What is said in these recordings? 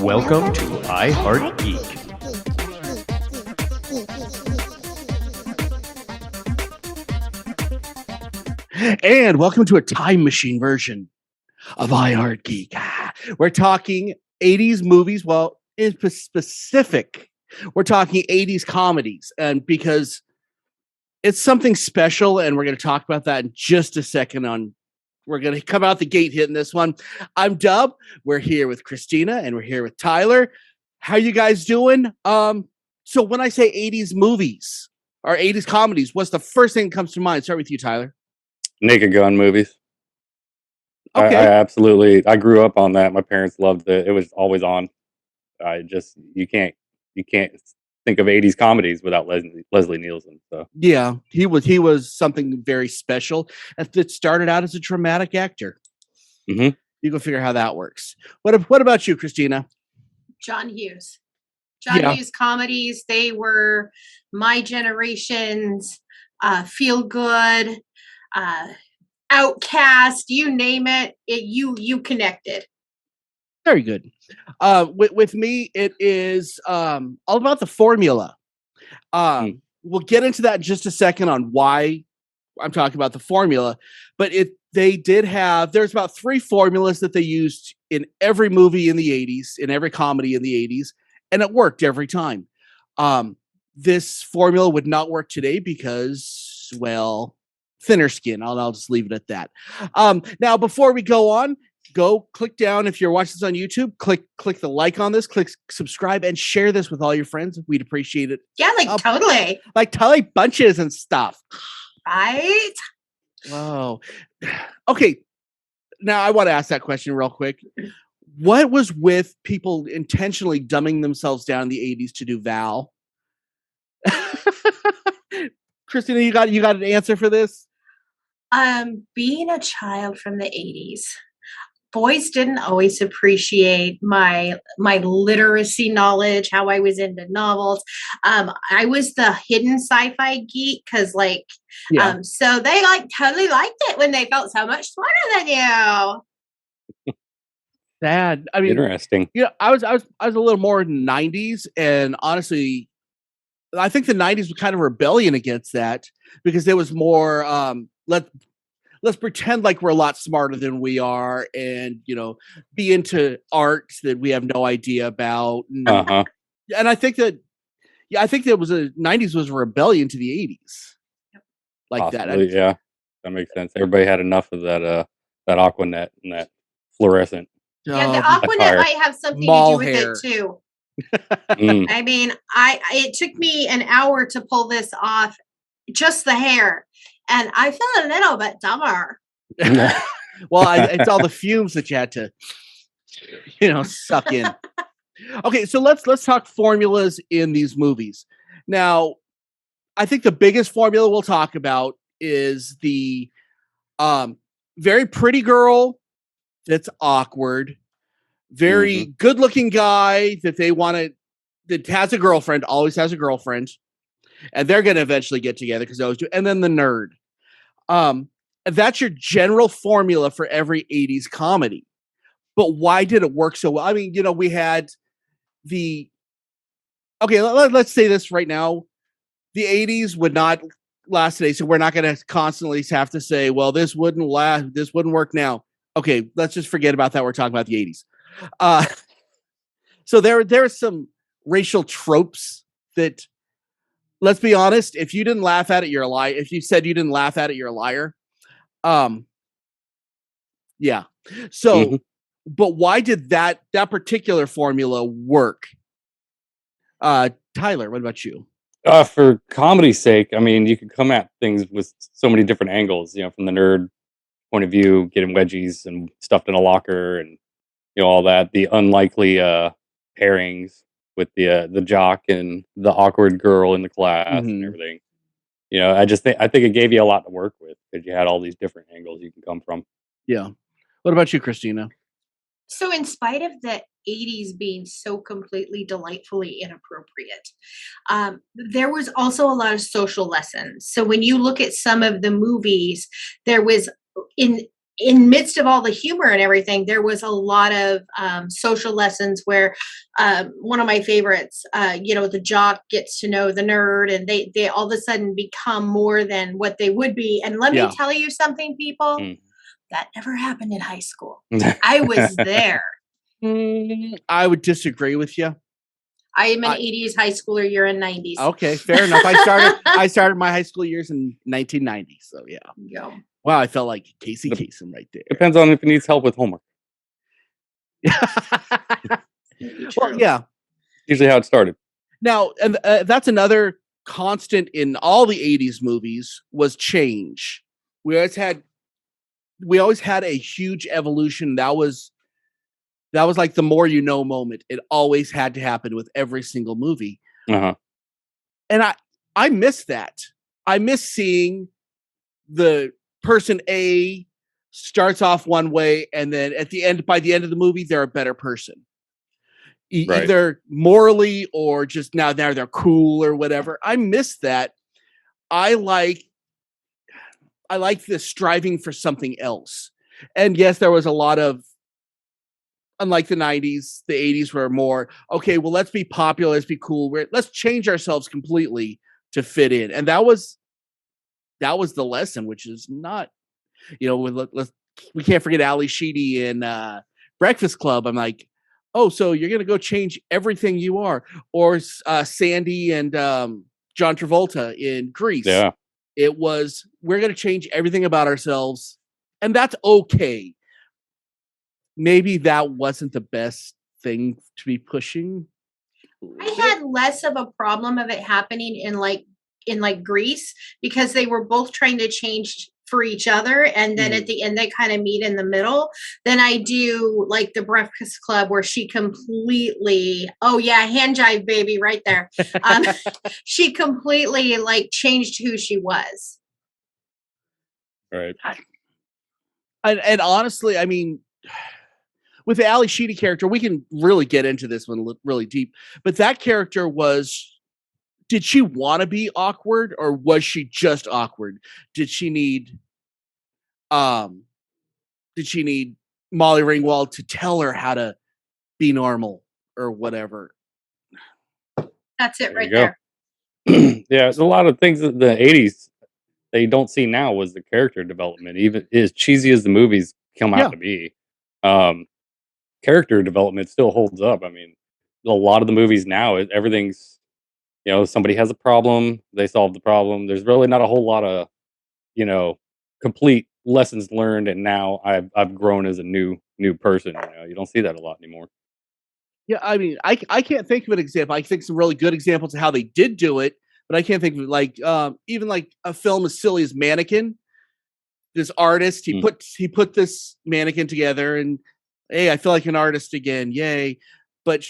Welcome to I Heart Geek. And welcome to a time machine version of I Heart Geek. We're talking 80s movies. Well, in specific, we're talking 80s comedies. And because it's something special, and we're going to talk about that in just a second. We're going to come out the gate hitting this one. I'm Dub. We're here with Christina, and we're here with Tyler. How you guys doing? So when I say 80s movies or 80s comedies, what's the first thing that comes to mind? Start with you, Tyler. Naked Gun movies. Okay. I grew up on that. My parents loved it. It was always on. You can't think of 80s comedies without Leslie Nielsen. So Yeah, he was something very special. That started out as a dramatic actor. Mhm. You can figure how that works. What about you, Christina? John Hughes. Yeah. Hughes comedies, they were my generation's feel good, Outcast, you name it, you connected. Very good. With me, it is all about the formula. We'll get into that in just a second on why I'm talking about the formula, but there's about 3 formulas that they used in every movie in the 80s, in every comedy in the 80s, and it worked every time. This formula would not work today because, well, thinner skin. I'll just leave it at that. Now, before we go on, go click down. If you're watching this on YouTube, click the like on this, click subscribe, and share this with all your friends. We'd appreciate it. Yeah, totally. Like bunches and stuff. Right? Wow. Okay. Now I want to ask that question real quick. What was with people intentionally dumbing themselves down in the 80s to do Val? Christina, you got an answer for this? Being a child from the 80s, boys didn't always appreciate my literacy knowledge, how I was into novels. I was the hidden sci-fi geek because so they totally liked it when they felt so much smarter than you. Sad. I mean, interesting. I was a little more in the 90s, and honestly, I think the 90s was kind of a rebellion against that because there was more let's pretend like we're a lot smarter than we are, and be into art that we have no idea about. And I think that there was 90s was a rebellion to the 80s. Like Possibly, that. that makes sense. Everybody had enough of that Aquanet and that fluorescent. Yeah, the Aquanet might have something to do with it too. I mean, it took me an hour to pull this off, just the hair, and I felt a little bit dumber. Well, it's all the fumes that you had to, suck in. Okay, so let's talk formulas in these movies. Now, I think the biggest formula we'll talk about is the very pretty girl that's awkward, very good-looking guy that that has a girlfriend, always has a girlfriend, and they're going to eventually get together because those two, and then the nerd. That's your general formula for every 80s comedy. But why did it work so well? I mean, we had let's say this right now. The 80s would not last today, so we're not going to constantly have to say, well, this wouldn't last, this wouldn't work now. Okay, let's just forget about that. We're talking about the 80s. So there are some racial tropes that, let's be honest, if you didn't laugh at it, you're a liar. If you said you didn't laugh at it, you're a liar. Yeah. So, but why did that particular formula work? Tyler, what about you? For comedy's sake, I mean, you could come at things with so many different angles. From the nerd point of view, getting wedgies and stuffed in a locker, and all that. The unlikely pairings with the jock and the awkward girl in the class and everything. I think it gave you a lot to work with because you had all these different angles you can come from. Yeah. What about you, Christina? So in spite of the 80s being so completely delightfully inappropriate, there was also a lot of social lessons. So when you look at some of the movies, there was in midst of all the humor and everything, there was a lot of social lessons where one of my favorites, the jock gets to know the nerd, and they all of a sudden become more than what they would be. And let me tell you something, people, that never happened in high school. I was there. I would disagree with you. I am an 80s high schooler. You're in 90s. Okay, fair enough. I started my high school years in 1990. So yeah. Wow, I felt like Casey Kasem right there. Depends on if he needs help with homework. Well, yeah. Usually how it started. Now, and that's another constant in all the 80s movies was change. We always had a huge evolution. That was like the more you know moment. It always had to happen with every single movie. Uh-huh. And I miss that. I miss seeing the person A starts off one way, and then by the end of the movie, they're a better person. Either morally or just now they're cool or whatever. I miss that. I like this striving for something else. And yes, there was a lot of, unlike the 90s, the 80s were more, okay, well, let's be popular, let's be cool. Let's change ourselves completely to fit in. And that was the lesson, which is not, we can't forget Ali Sheedy in Breakfast Club. I'm like, oh, so you're going to go change everything you are. Or Sandy and John Travolta in Grease. Yeah. It was, we're going to change everything about ourselves. And that's okay. Maybe that wasn't the best thing to be pushing. I had less of a problem of it happening in Grease, because they were both trying to change for each other, and then at the end they kind of meet in the middle. Then I do like the Breakfast Club, where she completely, hand jive baby right there. She completely changed who she was. Right. And honestly, I mean, with the Ali Sheedy character, we can really get into this one really deep. But that character did she want to be awkward, or was she just awkward? Did she need Molly Ringwald to tell her how to be normal or whatever? That's it right there. Yeah, there's a lot of things that the 80s that you don't see now was the character development. Even as cheesy as the movies come out to be, character development still holds up. I mean, a lot of the movies now, everything's, somebody has a problem, they solve the problem. There's really not a whole lot of, complete lessons learned, and now I've grown as a new person. You don't see that a lot anymore. Yeah, I mean, I can't think of an example. I think some really good examples of how they did do it, but I can't think of even like a film as silly as Mannequin. This artist, he put this mannequin together, and hey, I feel like an artist again, yay! But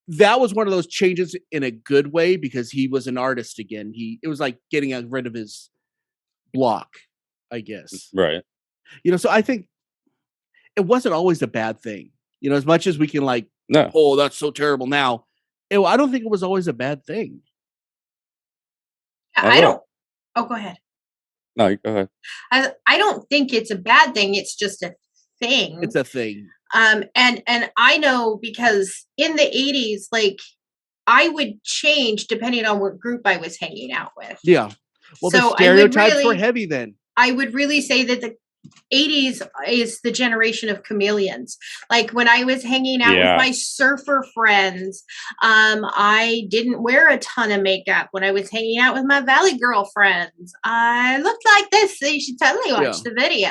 that was one of those changes in a good way, because he was an artist again. It was like getting rid of his block, I guess. Right. So I think it wasn't always a bad thing. As much as we can no. Oh, that's so terrible now. I don't think it was always a bad thing. I don't. Oh, go ahead. No, you go ahead. I don't think it's a bad thing. It's just a thing. It's a thing. And I know, because in the 80s, I would change depending on what group I was hanging out with. Yeah. Well, so the stereotypes were heavy then. I would really say that the 80s is the generation of chameleons. Like when I was hanging out with my surfer friends, I didn't wear a ton of makeup. When I was hanging out with my Valley Girl friends, I looked like this. So you should totally watch the video.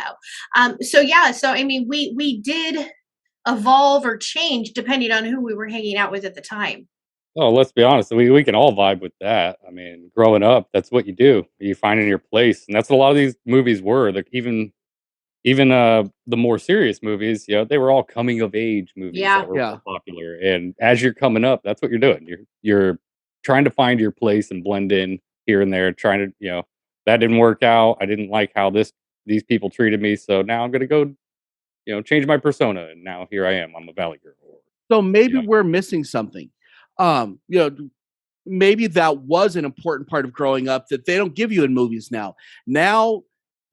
So I mean, we did evolve or change depending on who we were hanging out with at the time. Oh, let's be honest. We can all vibe with that. I mean, growing up, that's what you do. You find in your place, and that's what a lot of these movies were. Like even the more serious movies, they were all coming of age movies that were popular. And as you're coming up, that's what you're doing. You're trying to find your place and blend in here and there. Trying to, that didn't work out. I didn't like how these people treated me, so now I'm gonna go, change my persona. And now here I am. I'm a Valley Girl. So maybe we're missing something. Maybe that was an important part of growing up that they don't give you in movies now. Now,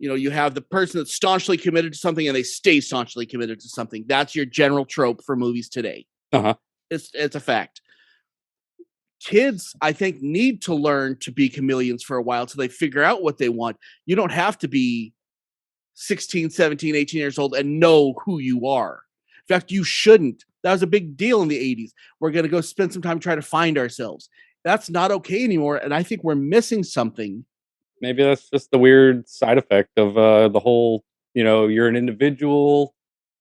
You have the person that's staunchly committed to something and they stay staunchly committed to something. That's your general trope for movies today. Uh-huh. It's a fact. Kids, I think, need to learn to be chameleons for a while till they figure out what they want. You don't have to be 16, 17, 18 years old and know who you are. In fact, you shouldn't. That was a big deal in the 80s. We're going to go spend some time trying to find ourselves. That's not okay anymore. And I think we're missing something. Maybe that's just the weird side effect of the whole, you're an individual,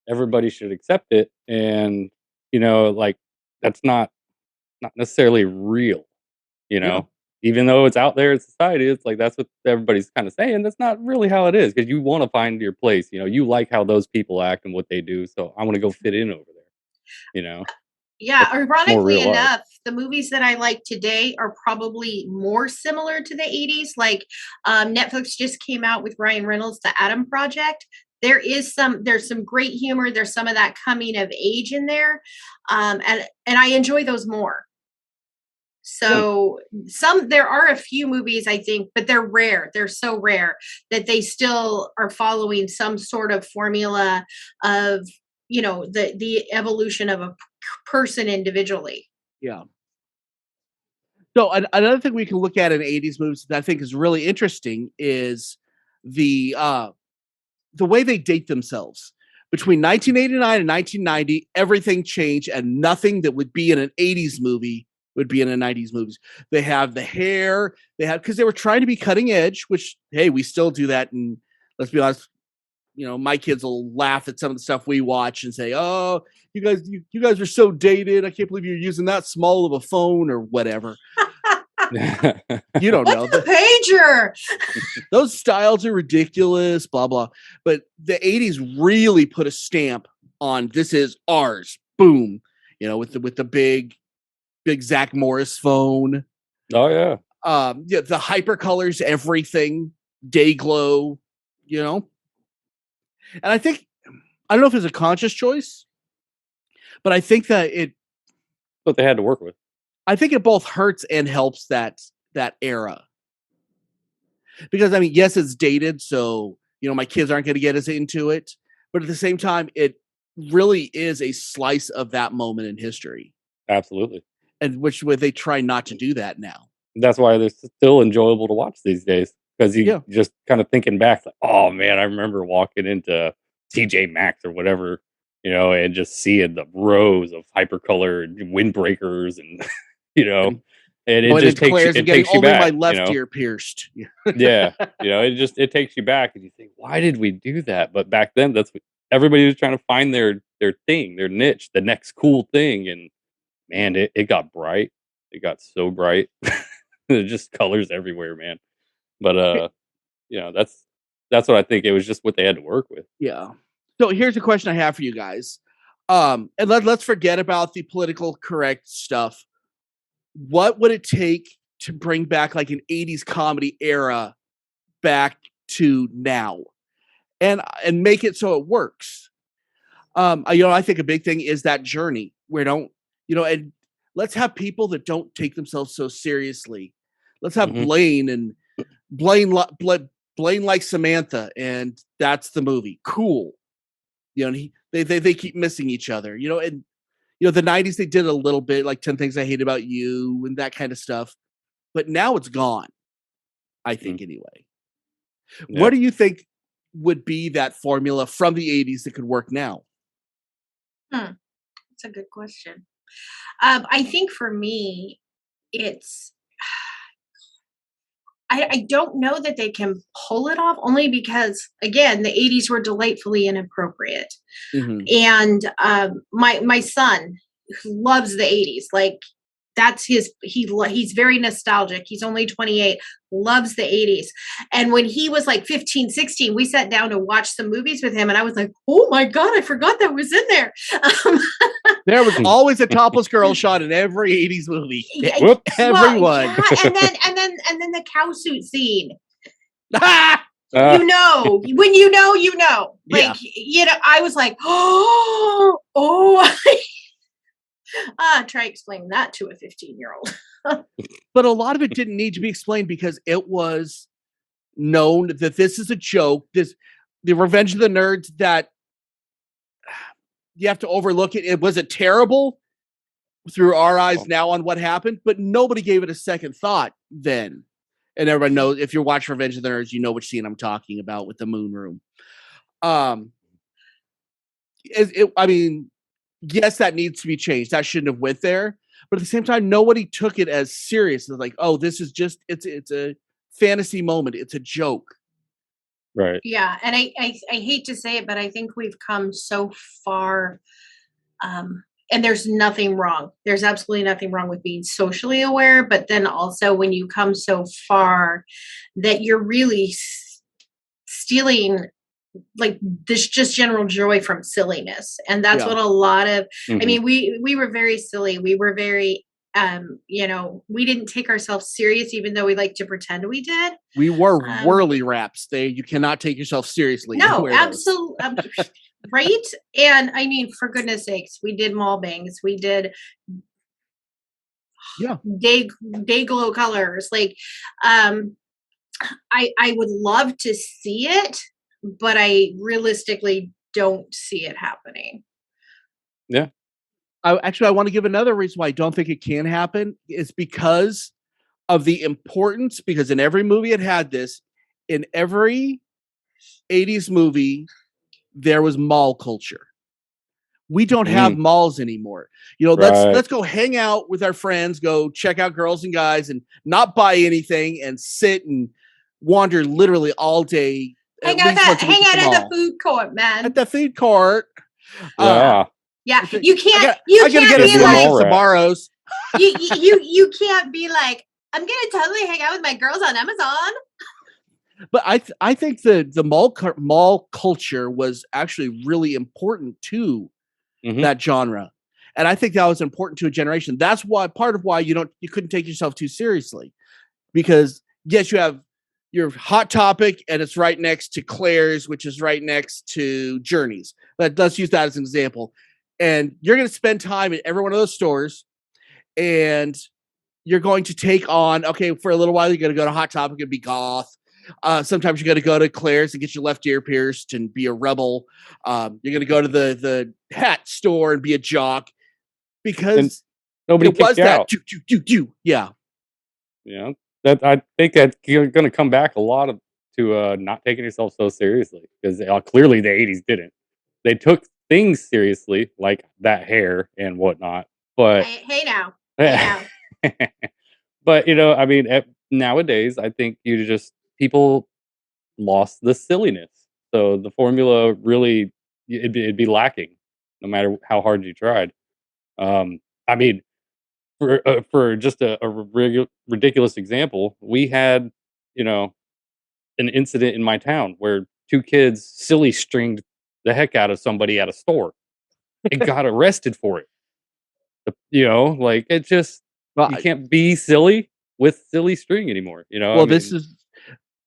everybody should accept it. And, like that's not necessarily real, Yeah. even though it's out there in society. It's like, that's what everybody's kind of saying. That's not really how it is. Cause you want to find your place, you like how those people act and what they do. So I want to go fit in over there, Yeah, That's more ironically real life. enough, the movies that I like today are probably more similar to the 80s. Like Netflix just came out with Ryan Reynolds, The Adam Project. There's some great humor. There's some of that coming of age in there. And I enjoy those more. So there are a few movies, I think, but they're rare. They're so rare that they still are following some sort of formula of, the evolution of a person individually. Yeah. So another thing we can look at in 80s movies that I think is really interesting is the way they date themselves. Between 1989 and 1990, everything changed, and nothing that would be in an 80s movie would be in a 90s movie. They have the hair, because they were trying to be cutting edge, which, hey, we still do that. And let's be honest, my kids will laugh at some of the stuff we watch and say, "Oh, you guys are so dated. I can't believe you're using that small of a phone," or whatever. You don't know. What's a pager? Those styles are ridiculous, blah, blah. But the 80s really put a stamp on this is ours. Boom. With the big Zach Morris phone. Oh, yeah. The hypercolors, everything, day glow, And I don't know if it's a conscious choice, but I think that What they had to work with. I think it both hurts and helps that era. Because, yes, it's dated, so, my kids aren't going to get as into it. But at the same time, it really is a slice of that moment in history. Absolutely. And which way they try not to do that now. That's why they're still enjoyable to watch these days. Because you just kind of thinking back, like, oh, man, I remember walking into TJ Maxx or whatever, and just seeing the rows of hypercolor windbreakers and, and it just takes you back. My left ear pierced. Yeah, it takes you back, and you think, why did we do that? But back then, that's what everybody was trying to find their thing, their niche, the next cool thing. And man, it got bright. It got so bright. There's just colors everywhere, man. But that's what I think. It was just what they had to work with. Yeah. So here's a question I have for you guys. And let's forget about the political correct stuff. What would it take to bring back like an 80s comedy era back to now and make it so it works? I think a big thing is that journey where and let's have people that don't take themselves so seriously. Let's have Blaine like Samantha, and that's the movie. Cool. They keep missing each other, and the 90s, they did a little bit like 10 Things I Hate About You and that kind of stuff. But now it's gone, I think, anyway. Yeah. What do you think would be that formula from the 80s that could work now? That's a good question. I think for me, it's... I don't know that they can pull it off, only because, again, the 80s were delightfully inappropriate. And my son, who loves the 80s, like that's he's very nostalgic. He's only 28, loves the 80s. And when he was like 15, 16, we sat down to watch some movies with him. And I was like, oh my God, I forgot that was in there. There was always a topless girl shot in every 80s movie. Everyone. Well, yeah. And then the cow suit scene. When you know. Like, I was like, try explaining that to a 15-year-old. But a lot of it didn't need to be explained because it was known that this is a joke. The Revenge of the Nerds, that you have to overlook it. Was it terrible through our eyes now on what happened? But nobody gave it a second thought then. And everybody knows, if you watch Revenge of the Nerds, you know which scene I'm talking about with the moon room. I mean, yes, that needs to be changed. That shouldn't have went there. But at the same time, nobody took it as serious. It's like, oh, this is just, it's a fantasy moment. It's a joke. Right. Yeah. And I hate to say it, but I think we've come so far. And there's nothing wrong. There's absolutely nothing wrong with being socially aware. But then also when you come so far that you're really stealing like this just general joy from silliness. And that's what a lot of, I mean, we were very silly. We were very, we didn't take ourselves serious, even though we like to pretend we did. We were whirly raps. You cannot take yourself seriously. No, absolutely. Right. And I mean, for goodness sakes, we did mall bangs. We did day glow colors. Like, I would love to see it, but I realistically don't see it happening. Yeah. I want to give another reason why I don't think it can happen. It's because of the importance, because in every movie it had this. In every 80s movie, there was mall culture. We don't have malls anymore. Let's go hang out with our friends, go check out girls and guys and not buy anything and sit and wander literally all day. Hang out at the food court, man. At the food court. Yeah. Yeah, you can't. I gotta get tomorrow's. You can't be like, I'm gonna totally hang out with my girls on Amazon. But I think the mall culture was actually really important to that genre, and I think that was important to a generation. That's why part of why you couldn't take yourself too seriously, because yes, you have your Hot Topic, and it's right next to Claire's, which is right next to Journey's. Let's use that as an example. And you're going to spend time in every one of those stores, and you're going to take on, okay, for a little while, you're going to go to Hot Topic and be goth. Sometimes you're going to go to Claire's and get your left ear pierced and be a rebel. You're going to go to the hat store and be a jock, because nobody kicked you out. Yeah. Yeah. I think that you're going to come back a lot to not taking yourself so seriously, because clearly the 80s didn't. They took things seriously, like that hair and whatnot, but hey now. But I mean, nowadays I think people lost the silliness, so the formula really it'd be lacking no matter how hard you tried. I mean, for just a ridiculous example, we had an incident in my town where two kids silly stringed the heck out of somebody at a store and got arrested for it. Like it just, you can't be silly with silly string anymore. Well,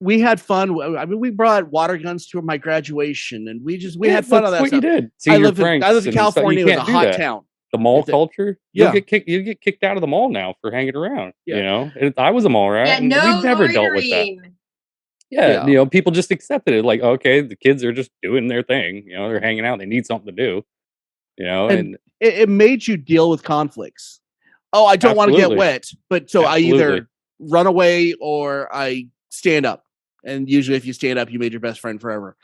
we had fun. I mean, we brought water guns to my graduation, and we had fun on that stuff. You did. I live in California. It was a hot town. The mall culture. You get kicked out of the mall now for hanging around. Yeah. I was a mall rat. Yeah, and we never dealt with that. Yeah, people just accepted it. Like, okay, the kids are just doing their thing. They're hanging out. They need something to do. And it made you deal with conflicts. Oh, I don't want to get wet, but so I either run away or I stand up. And usually, if you stand up, you made your best friend forever.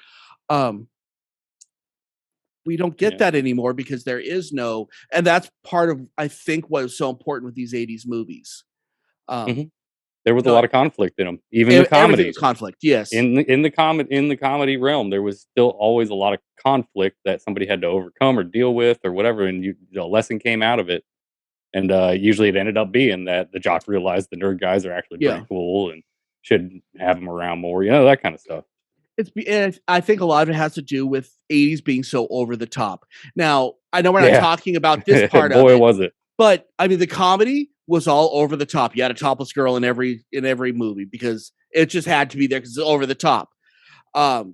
We don't get that anymore, because there is no, and that's part of, I think, what was so important with these 80s movies. There was a lot of conflict in them, even the comedies. Conflict, yes. In the comedy realm, there was still always a lot of conflict that somebody had to overcome or deal with or whatever, and the lesson came out of it. And usually, it ended up being that the jock realized the nerd guys are actually pretty cool and should have them around more. That kind of stuff. I think a lot of it has to do with 80s being so over the top. Now, I know we're not talking about this part of it. Boy, was it. But I mean, the comedy was all over the top. You had a topless girl in every movie, because it just had to be there because it's over the top. But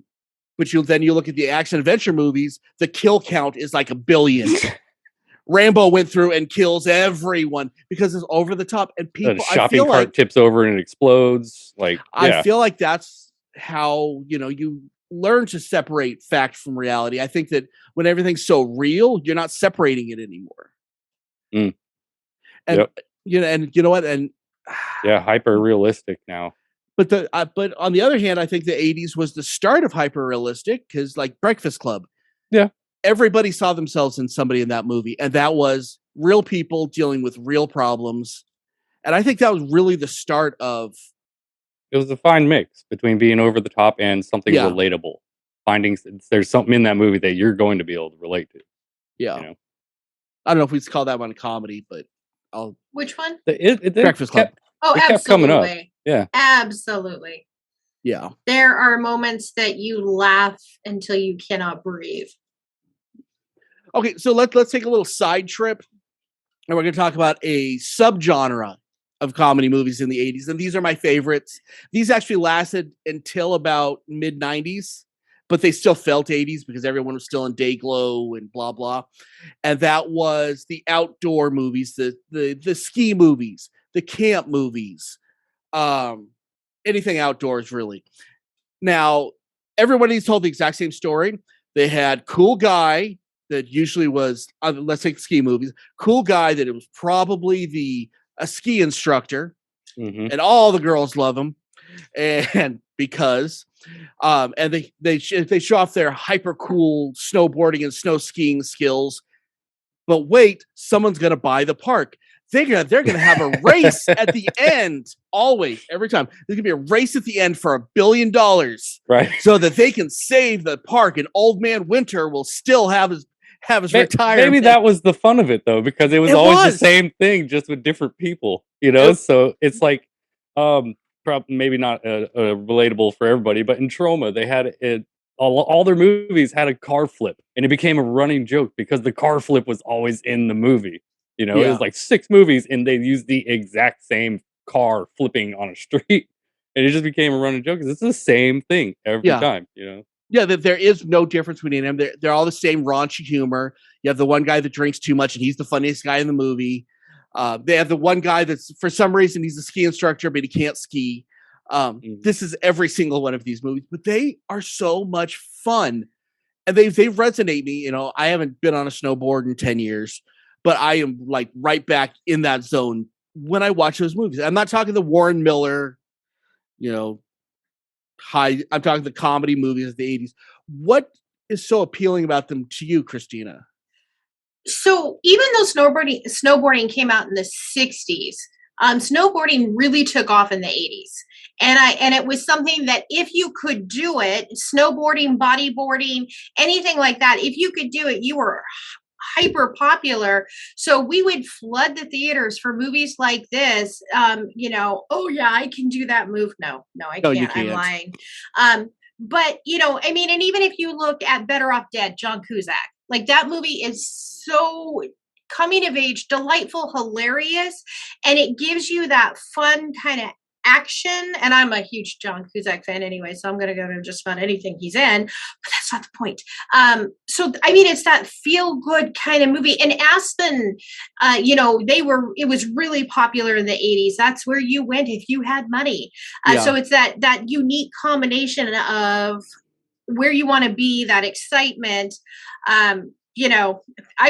you look at the action adventure movies, the kill count is like 1 billion. Rambo went through and kills everyone because it's over the top, and people. The shopping cart tips over and it explodes. I feel like that's how, you learn to separate fact from reality. I think that when everything's so real, you're not separating it anymore. Mm. And Yep. and you know what? And Yeah, hyper realistic now. but but on the other hand, I think the 80s was the start of hyper realistic, because like Breakfast Club. Yeah. Everybody saw themselves in somebody in that movie, and that was real people dealing with real problems. And I think that was really the start of. It was a fine mix between being over the top and something Yeah. relatable. Finding there's something in that movie that you're going to be able to relate to. Yeah. You know? I don't know if we call that one a comedy, but Which one? Breakfast Club. Oh, it kept coming up. Yeah. Absolutely. Yeah. There are moments that you laugh until you cannot breathe. Okay, so let's take a little side trip, and we're going to talk about a subgenre of comedy movies in the 80s, and these are my favorites. These actually lasted until about mid-90s, but they still felt 80s because everyone was still in Dayglow and blah blah. And that was the outdoor movies, the ski movies, the camp movies, anything outdoors really. Now, everybody's told the exact same story. They had cool guy that usually was, let's take ski movies, cool guy that it was probably a ski instructor, and all the girls love him, and because, and they show off their hyper cool snowboarding and snow skiing skills. But wait, someone's gonna buy the park. They're gonna have a race at the end. Always, every time there's gonna be a race at the end for $1 billion, right? So that they can save the park, and Old Man Winter will still have his retirement. Maybe that was the fun of it, though, because it was always the same thing, just with different people. So it's like, maybe not relatable for everybody, but in Trauma, they had it. All their movies had a car flip, and it became a running joke because the car flip was always in the movie. It was like 6 movies, and they used the exact same car flipping on a street, and it just became a running joke because it's the same thing every time. Yeah, there is no difference between them. They're all the same raunchy humor. You have the one guy that drinks too much, and he's the funniest guy in the movie. They have the one guy that's, for some reason, he's a ski instructor, but he can't ski. This is every single one of these movies, but they are so much fun, and they resonate me. I haven't been on a snowboard in 10 years, but I am like right back in that zone when I watch those movies. I'm not talking the Warren Miller, I'm talking the comedy movies of the 80s. What is so appealing about them to you, Christina? So even though snowboarding came out in the 60s, snowboarding really took off in the 80s. And it was something that if you could do it, snowboarding, bodyboarding, anything like that, if you could do it, you were hyper popular. So we would flood the theaters for movies like this. Oh yeah, I can do that move. No, I can't. You can't. I'm lying. But and even if you look at Better Off Dead, John Cusack, like that movie is so coming of age, delightful, hilarious, and it gives you that fun kind of action. And I'm a huge John Cusack fan anyway, so I'm going to go to just about anything he's in, but that's not the point. It's that feel good kind of movie. And Aspen, it was really popular in the 80s. That's where you went if you had money. So it's that unique combination of where you want to be, that excitement. I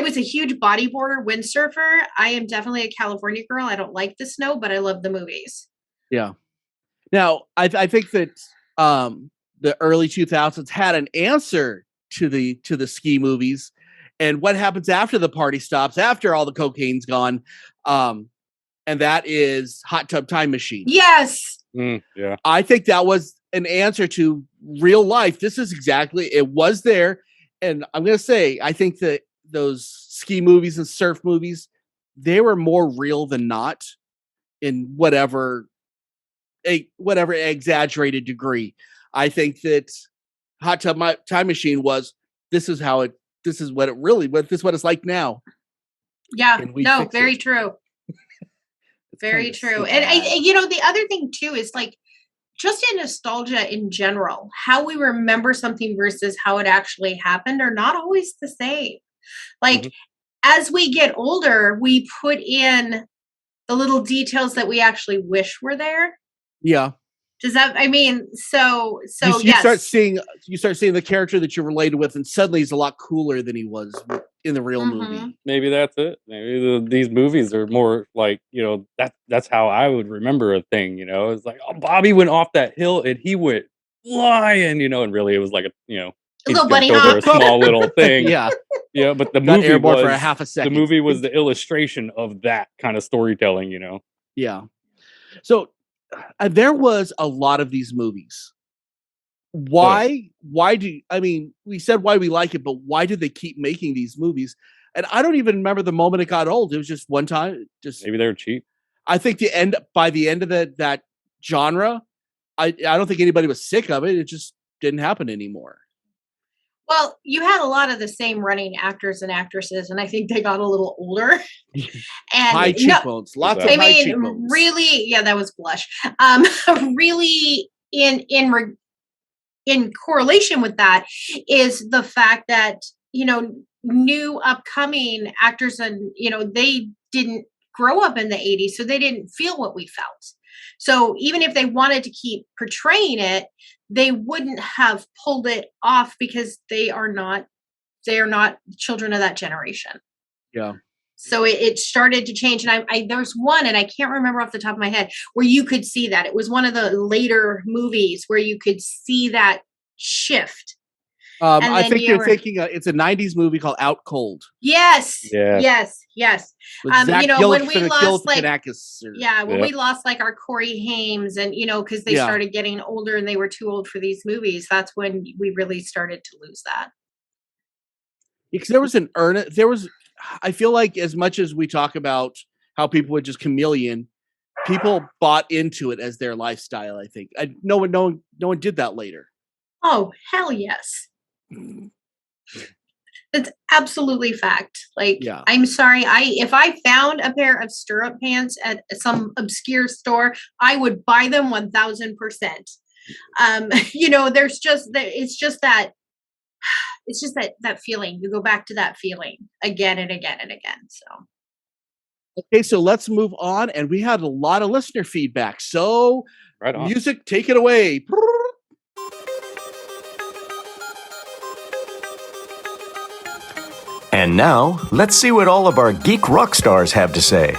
was a huge bodyboarder, windsurfer. I am definitely a California girl. I don't like the snow, but I love the movies. Yeah. Now, I think that the early 2000s had an answer to the ski movies, and what happens after the party stops, after all the cocaine's gone, and that is Hot Tub Time Machine. Yes. Yeah. I think that was an answer to real life. This is exactly, it was there. And I'm going to say, I think that those ski movies and surf movies, they were more real than not in whatever exaggerated degree. I think that Hot Tub Time Machine was, this is what it's like now. Yeah, no, very true. Very true. And the other thing too is like, just in nostalgia in general, how we remember something versus how it actually happened are not always the same. Like, as we get older, we put in the little details that we actually wish were there. Yeah. Does that? I mean, so you yes. start seeing the character that you related with, and suddenly he's a lot cooler than he was in the real movie. Maybe that's it. Maybe these movies are more like, that's how I would remember a thing. It's like, oh, Bobby went off that hill and he went flying. And really it was like a little bunny over hop. a small little thing. Yeah. But the Got movie airborne was for a half a second. The movie was the illustration of that kind of storytelling. Yeah. So there was a lot of these movies. Why we said why we like it, but why did they keep making these movies? And I don't even remember the moment it got old. It was just one time. Maybe they were cheap. I think by the end of that genre, I don't think anybody was sick of it. It just didn't happen anymore. Well, you had a lot of the same running actors and actresses, and I think they got a little older. And high cheekbones, lots of high cheekbones. Really, yeah, that was Blush. Really, in correlation with that is the fact that new upcoming actors and they didn't grow up in the 80s, so they didn't feel what we felt. So even if they wanted to keep portraying it, they wouldn't have pulled it off because they are not children of that generation. Yeah. So it started to change. And there's one, and I can't remember off the top of my head, where you could see that. It was one of the later movies where you could see that shift. I think you're thinking it's a 90s movie called Out Cold. Yes. Yeah. Yes. When we lost we lost like our Corey Haim and because they started getting older and they were too old for these movies, that's when we really started to lose that. Because I feel like as much as we talk about how people would just chameleon, people bought into it as their lifestyle. I think no one did that later. Oh, hell yes. It's absolutely fact. Like, I'm sorry. If I found a pair of stirrup pants at some obscure store, I would buy them 1000%. There's just that feeling. You go back to that feeling again and again and again. So. Okay, so let's move on. And we had a lot of listener feedback. So right on. Music, take it away. And now, let's see what all of our geek rock stars have to say.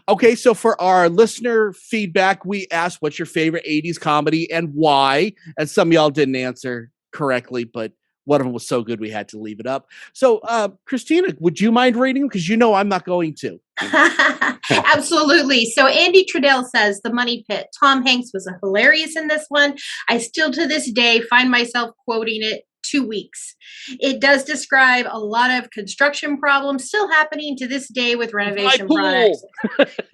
Okay, so for our listener feedback, we asked what's your favorite 80s comedy and why. And some of y'all didn't answer correctly, but one of them was so good we had to leave it up. So, Christina, would you mind reading them? Because I'm not going to. Absolutely. So Andy Trudell says The Money Pit. Tom Hanks was hilarious in this one. I still to this day find myself quoting it 2 weeks. It does describe a lot of construction problems still happening to this day with renovation products.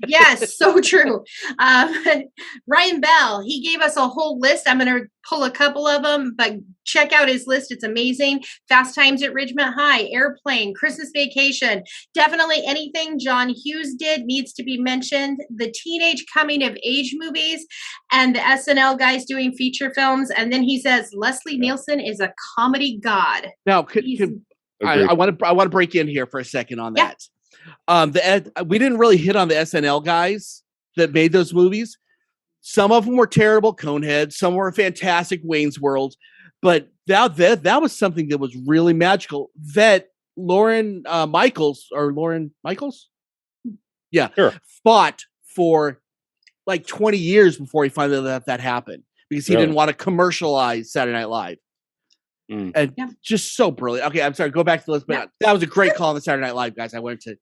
Yes, so true. Ryan Bell, he gave us a whole list. I'm going to pull a couple of them, but check out his list. It's amazing. Fast Times at Ridgemont High, Airplane, Christmas Vacation. Definitely anything John Hughes did needs to be mentioned. The teenage coming of age movies and the SNL guys doing feature films. And then he says Leslie Nielsen is a comedy god. Now, I want to break in here for a second on that. We didn't really hit on the SNL guys that made those movies. Some of them were terrible, Conehead. Some were fantastic, Wayne's World. But that was something that was really magical. That Lauren Michaels, yeah, sure, fought for like 20 years before he finally let that happen because he didn't want to commercialize Saturday Night Live. And just so brilliant. Okay, I'm sorry. Go back to the list, but that was a great call on the Saturday Night Live, guys. I wanted to.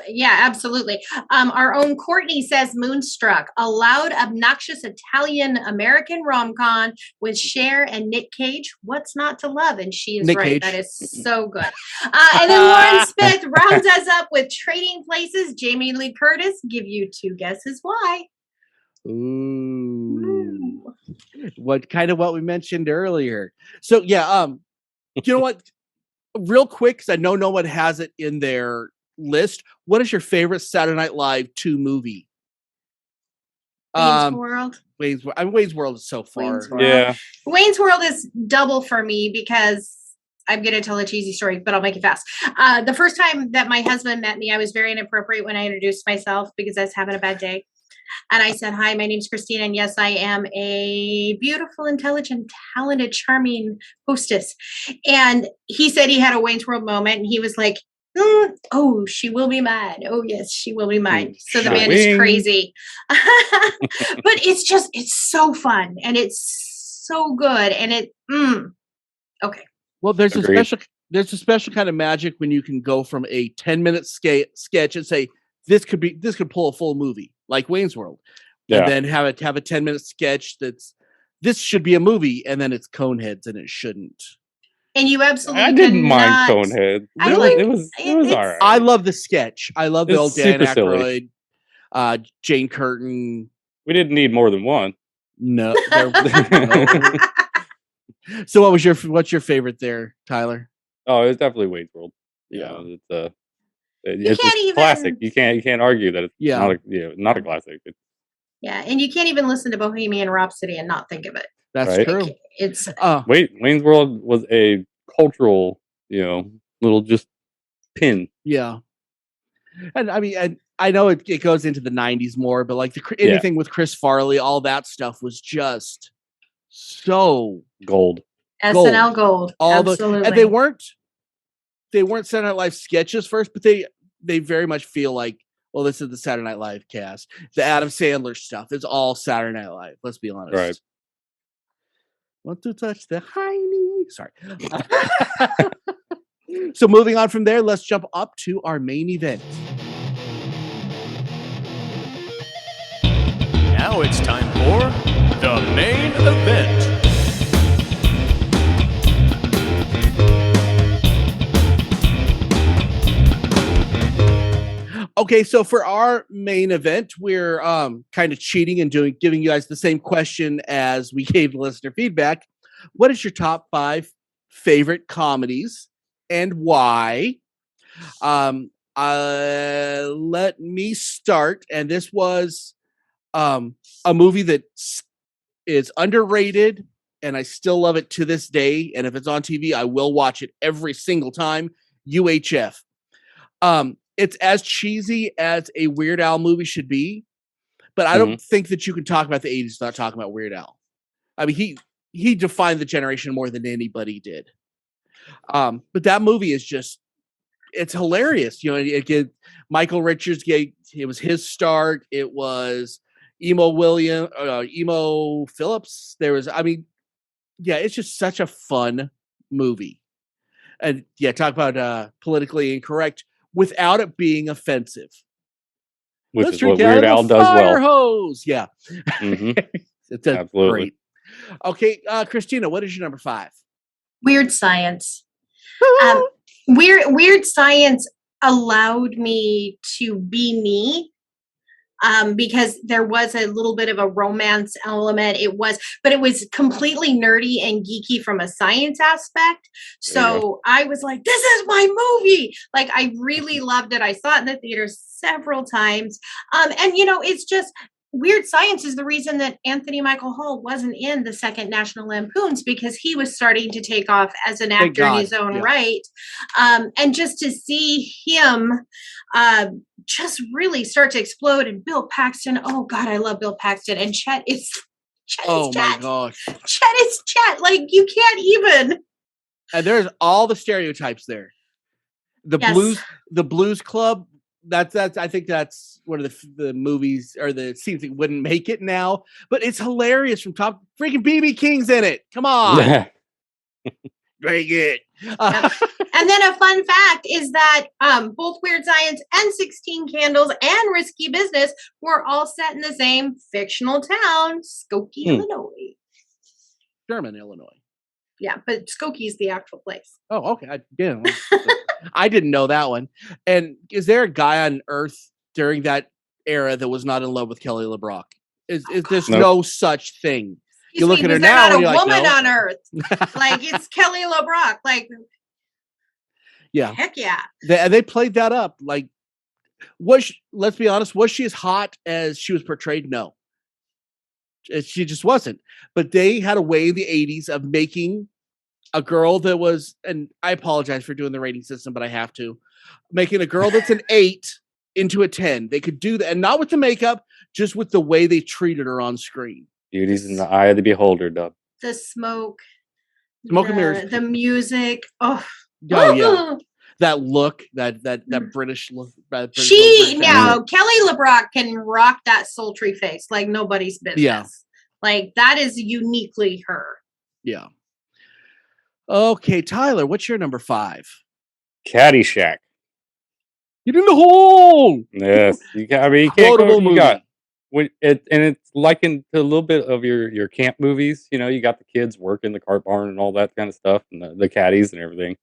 Yeah, absolutely. Our own Courtney says Moonstruck, a loud, obnoxious Italian-American rom-com with Cher and Nick Cage. What's not to love? And she is Nick right. Cage. That is so good. And then Lauren Smith rounds us up with Trading Places. Jamie Lee Curtis. Give you 2 guesses why. Ooh. What we mentioned earlier. So you know what? Real quick, because I know no one has it in their list, what is your favorite Saturday Night Live 2 movie? Wayne's World. Wayne's World is so far. Wayne's World. Yeah. Wayne's World is double for me because I'm going to tell a cheesy story, but I'll make it fast. The first time that my husband met me, I was very inappropriate when I introduced myself because I was having a bad day. And I said, hi, my name's Christina. And yes, I am a beautiful, intelligent, talented, charming hostess. And he said he had a Wayne's World moment. And he was like, oh, she will be mine. Oh, yes, she will be mine. So the man is crazy. But it's so fun. And it's so good. And okay. Well, there's a special kind of magic when you can go from a 10-minute sketch and say, this could pull a full movie like Wayne's World, and then have a 10-minute sketch this should be a movie, and then it's Coneheads and it shouldn't. And you absolutely I didn't mind Conehead. Really? It was all right. I love the sketch. I love the old Dan Aykroyd, Jane Curtin. We didn't need more than one. No. No. So what's your favorite there, Tyler? Oh, it's definitely Wayne's World. Yeah. It's a classic. You can't argue that it's not a classic. And you can't even listen to Bohemian Rhapsody and not think of it. That's right? true. It's Wayne's World was a cultural, little just pin. Yeah. And I mean, I know it goes into the 90s more, but like anything with Chris Farley, all that stuff was just so gold. SNL gold. Absolutely. And they weren't Saturday Night Live sketches first, but they very much feel like, well, this is the Saturday Night Live cast. The Adam Sandler stuff is all Saturday Night Live. Let's be honest. Right. Want to touch the hiney? Sorry. So moving on from there, let's jump up to our main event. Now it's time for the main event. Okay, so for our main event, we're kind of cheating and giving you guys the same question as we gave the listener feedback. What is your top 5 favorite comedies and why? Let me start. And this was a movie that is underrated, and I still love it to this day. And if it's on TV, I will watch it every single time. UHF. It's as cheesy as a Weird Al movie should be, but I don't think that you can talk about the 80s without talking about Weird Al. I mean, he defined the generation more than anybody did. But that movie is it's hilarious. Michael Richards, it was his start. It was Emo Phillips. It's just such a fun movie. And talk about politically incorrect without it being offensive. Which is what Weird Al does well. Hose. Yeah. Mm-hmm. It's great. Okay, Christina, what is your number 5? Weird Science. Weird Science allowed me to be me. Because there was a little bit of a romance element. But it was completely nerdy and geeky from a science aspect. So I was like, this is my movie. Like, I really loved it. I saw it in the theater several times. And it's just, Weird Science is the reason that Anthony Michael Hall wasn't in the second National Lampoons, because he was starting to take off as an actor in his own right. And just to see him just really start to explode, and Bill Paxton, oh God, I love Bill Paxton, and Chet is Chet. My gosh. Chet is Chet. Like, you can't even. And there's all the stereotypes there. The Blues Club. I think that's one of the movies or the scenes that wouldn't make it now, but it's hilarious from top. Freaking BB King's in it. Come on. Very good. And then a fun fact is that both Weird Science and 16 Candles and Risky Business were all set in the same fictional town, Skokie, Illinois. Sherman, Illinois. Yeah, but Skokie is the actual place. Oh, okay. I didn't know that one. And is there a guy on Earth during that era that was not in love with Kelly LeBrock? There's no such thing. You look at her now, and you're like, no. On Earth, like, it's Kelly LeBrock. Like, Yeah. Heck yeah. They played that up. Like, let's be honest, was she as hot as she was portrayed? No. She just wasn't. But they had a way in the 80s of making a girl that was, and I apologize for doing the rating system, but I have to, making a girl that's an 8 into a 10. They could do that, and not with the makeup, just with the way they treated her on screen. Beauty's in the eye of the beholder, Dub. The smoke. Smoke and mirrors. The music. Oh yeah. That look, that British look. Kelly LeBrock can rock that sultry face like nobody's business. Yeah. Like that is uniquely her. Yeah. Okay, Tyler, what's your number 5? Caddyshack. Get in the hole. Yes, you can't go. Quotable You got movie. and it's likened to a little bit of your camp movies. You know, you got the kids working the cart barn and all that kind of stuff, and the caddies and everything.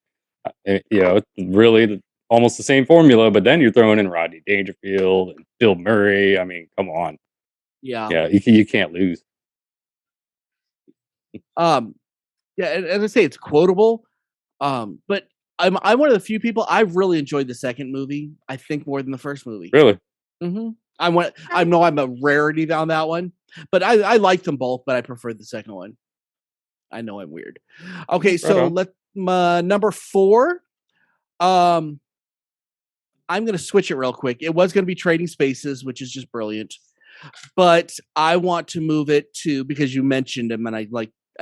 You know, it's really almost the same formula, but then you're throwing in Rodney Dangerfield and Bill Murray. I mean, come on. Yeah. You can't lose. Yeah, and as I say, it's quotable. But I'm one of the few people I've really enjoyed the second movie. I think more than the first movie. Really? Mm-hmm. I know I'm a rarity on that one, but I like them both. But I prefer the second one. I know I'm weird. Okay, so number 4. I'm gonna switch it real quick. It was gonna be Trading Spaces, which is just brilliant, but I want to move it to, because you mentioned him, and I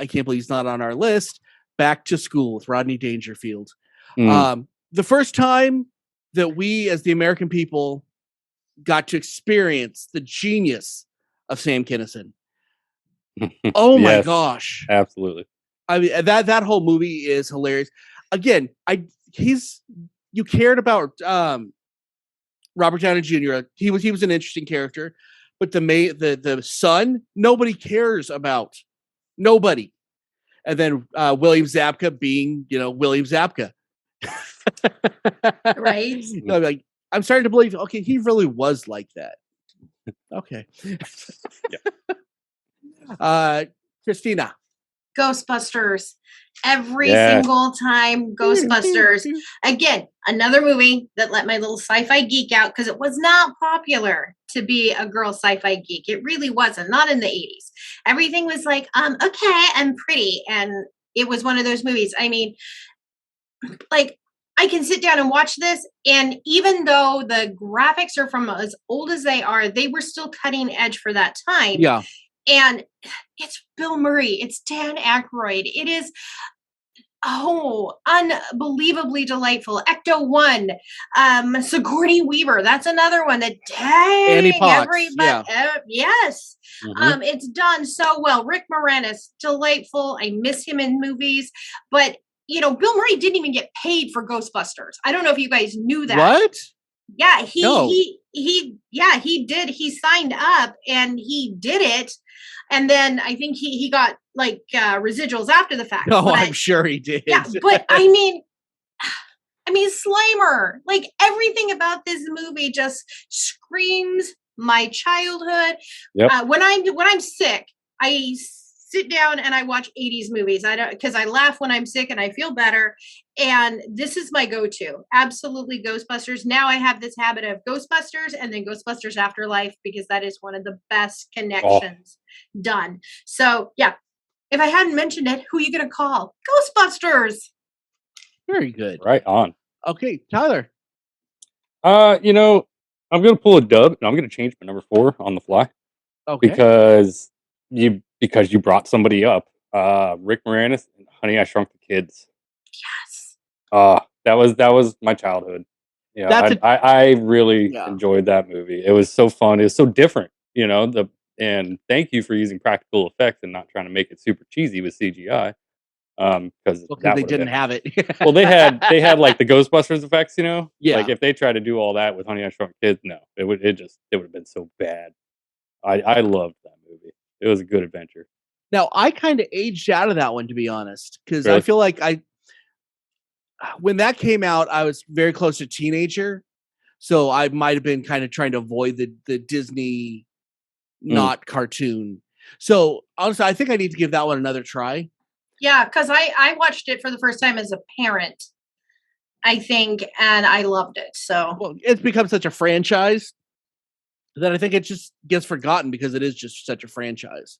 can't believe he's not on our list. Back to School with Rodney Dangerfield. The first time that we, as the American people, got to experience the genius of Sam Kinison. Oh my gosh! Absolutely. I mean, that whole movie is hilarious. Again, you cared about Robert Downey Jr. He was an interesting character, but the son, nobody cares about. Nobody. And then William Zabka being, William Zabka. Right? I'm starting to believe, okay, he really was like that. Okay. Christina. Ghostbusters. Every single time Ghostbusters. Again, another movie that let my little sci-fi geek out, because it was not popular to be a girl sci-fi geek. It really wasn't. Not in the 80s. Everything was like, okay, I'm pretty. And it was one of those movies. I mean, like, I can sit down and watch this, and even though the graphics are from as old as they are, they were still cutting edge for that time. Yeah. And it's Bill Murray. It's Dan Aykroyd. It is, unbelievably delightful. Ecto-1. Sigourney Weaver. That's another one that, dang, Annie Potts. everybody. Yes. Mm-hmm. It's done so well. Rick Moranis, delightful. I miss him in movies. But, Bill Murray didn't even get paid for Ghostbusters. I don't know if you guys knew that. What? Yeah, he did. He signed up and he did it. And then I think he got residuals after the fact. No, I'm sure he did. Yeah, but I mean Slimer, like everything about this movie just screams my childhood. Yep. When I'm sick, I sit down and I watch 80s movies. Because I laugh when I'm sick and I feel better. And this is my go-to. Absolutely Ghostbusters. Now I have this habit of Ghostbusters and then Ghostbusters Afterlife, because that is one of the best connections done. So yeah, if I hadn't mentioned it, who are you going to call? Ghostbusters. Very good. Right on. Okay, Tyler. I'm going to pull a dub, and I'm going to change my number 4 on the fly. Okay. Because you brought somebody up. Rick Moranis and Honey, I Shrunk the Kids. Yes. That was my childhood. Yeah, I really enjoyed that movie. It was so fun. It was so different, and thank you for using practical effects and not trying to make it super cheesy with CGI. Because they didn't have it. Well, they had like the Ghostbusters effects, Yeah. Like if they tried to do all that with Honey, I Shrunk the Kids, no, it would have been so bad. I loved that movie. It was a good adventure. Now, I kind of aged out of that one, to be honest, because Really? I feel like when that came out, I was very close to teenager, so I might have been kind of trying to avoid the Disney not cartoon. So honestly, I think I need to give that one another try. Yeah, because I watched it for the first time as a parent. I think, and I loved it. So Well, it's become such a franchise that I think it just gets forgotten because it is just such a franchise.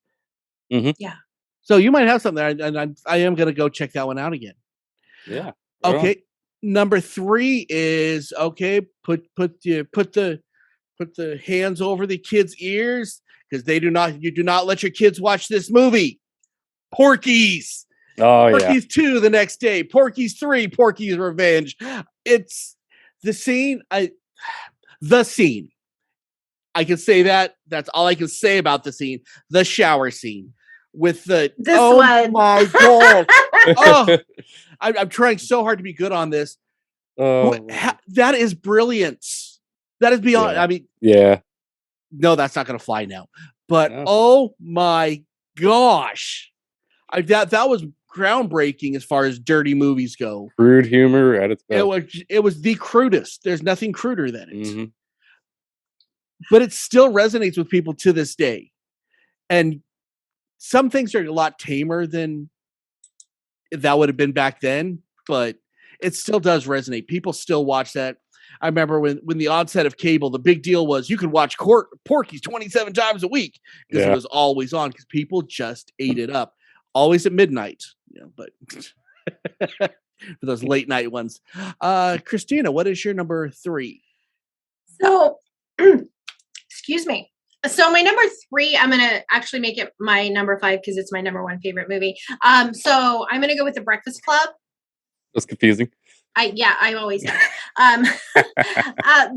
yeah. So you might have something there, and I am going to go check that one out again. Yeah. Right on. Okay, number 3 is okay. Put the hands over the kids' ears because you do not let your kids watch this movie. Porky's. Oh yeah. Porky's 2 the next day. Porky's 3. Porky's Revenge. It's the scene. The scene. I can say that. That's all I can say about the scene. The shower scene with the one. my god. Oh, I'm trying so hard to be good on this. Oh, That is brilliance. That is beyond. Yeah. I mean, yeah. no, that's not going to fly now. But No. oh my gosh, that was groundbreaking as far as dirty movies go. Crude humor at its best. It was the crudest. There's nothing cruder than it. Mhm. But it still resonates with people to this day. And some things are a lot tamer than that would have been back then, but it still does resonate. People still watch that. I remember when the onset of cable, the big deal was you could watch Porky's 27 times a week because it was always on because people just ate it up. Always at midnight, but for those late night ones. Christina, what is your number 3? So, excuse me. So my number 3, I'm going to actually make it my number 5 because it's my number 1 favorite movie. So I'm going to go with The Breakfast Club. That's confusing. I always am.